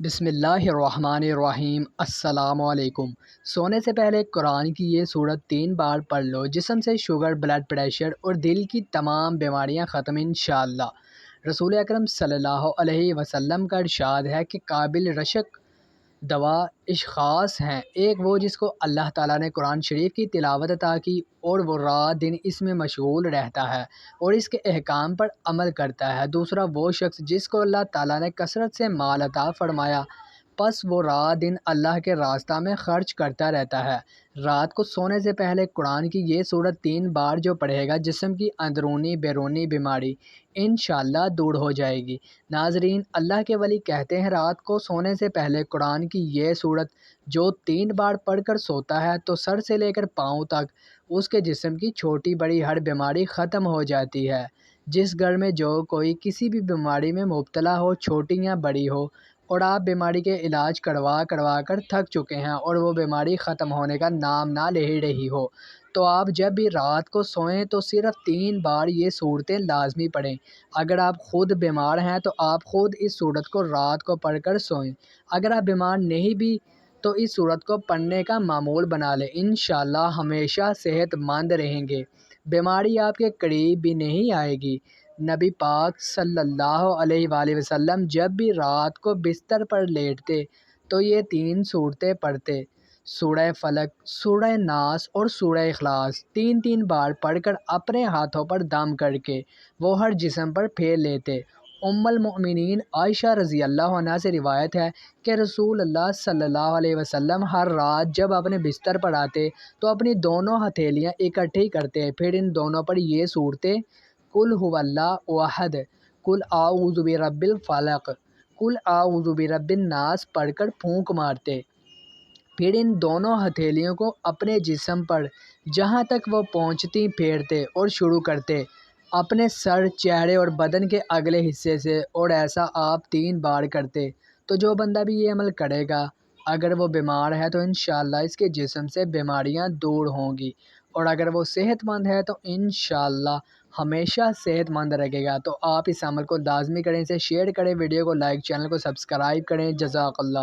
بسم اللہ الرحمن الرحیم۔ السلام علیکم۔ سونے سے پہلے قرآن کی یہ سورت 3 بار پڑھ لو، جسم سے شوگر، بلڈ پریشر اور دل کی تمام بیماریاں ختم انشاءاللہ۔ رسول اکرم صلی اللہ علیہ وسلم کا ارشاد ہے کہ قابل رشک دوا اشخاص ہیں، ایک وہ جس کو اللہ تعالیٰ نے قرآن شریف کی تلاوت عطا کی اور وہ رات دن اس میں مشغول رہتا ہے اور اس کے احکام پر عمل کرتا ہے، دوسرا وہ شخص جس کو اللہ تعالیٰ نے کثرت سے مال عطا فرمایا پس وہ رات دن اللہ کے راستہ میں خرچ کرتا رہتا ہے۔ رات کو سونے سے پہلے قرآن کی یہ سورت 3 بار جو پڑھے گا، جسم کی اندرونی بیرونی بیماری انشاءاللہ دور ہو جائے گی۔ ناظرین، اللہ کے ولی کہتے ہیں رات کو سونے سے پہلے قرآن کی یہ سورت جو 3 بار پڑھ کر سوتا ہے تو سر سے لے کر پاؤں تک اس کے جسم کی چھوٹی بڑی ہر بیماری ختم ہو جاتی ہے۔ جس گھر میں جو کوئی کسی بھی بیماری میں مبتلا ہو، چھوٹی یا بڑی ہو، اور آپ بیماری کے علاج کروا کر تھک چکے ہیں اور وہ بیماری ختم ہونے کا نام نہ لے رہی ہو، تو آپ جب بھی رات کو سوئیں تو صرف 3 بار یہ صورتیں لازمی پڑھیں۔ اگر آپ خود بیمار ہیں تو آپ خود اس صورت کو رات کو پڑھ کر سوئیں۔ اگر آپ بیمار نہیں بھی تو اس صورت کو پڑھنے کا معمول بنا لیں، انشاءاللہ ہمیشہ صحت مند رہیں گے، بیماری آپ کے قریب بھی نہیں آئے گی۔ نبی پاک صلی اللہ علیہ وآلہ وسلم جب بھی رات کو بستر پر لیٹتے تو یہ 3 صورتیں پڑھتے: سورہ فلق، سورہ ناس اور سورہ اخلاص 3 بار پڑھ کر اپنے ہاتھوں پر دم کر کے وہ ہر جسم پر پھیر لیتے۔ ام المؤمنین عائشہ رضی اللہ عنہا سے روایت ہے کہ رسول اللہ صلی اللہ علیہ وسلم ہر رات جب اپنے بستر پر آتے تو اپنی دونوں ہتھیلیاں اکٹھی کرتے، پھر ان دونوں پر یہ صورتیں قل هو اللہ احد، قل اعوذ برب الفلق، قل اعوذ برب الناس پڑھ کر پھونک مارتے، پھر ان دونوں ہتھیلیوں کو اپنے جسم پر جہاں تک وہ پہنچتی پھیرتے اور شروع کرتے اپنے سر، چہرے اور بدن کے اگلے حصے سے، اور ایسا آپ 3 بار کرتے تو جو بندہ بھی یہ عمل کرے گا اگر وہ بیمار ہے تو انشاءاللہ اس کے جسم سے بیماریاں دور ہوں گی، اور اگر وہ صحت مند ہے تو انشاءاللہ ہمیشہ صحت مند رہے گا۔ تو آپ اس عمل کو لازمی کریں، اسے شیئر کریں، ویڈیو کو لائک، چینل کو سبسکرائب کریں۔ جزاک اللہ۔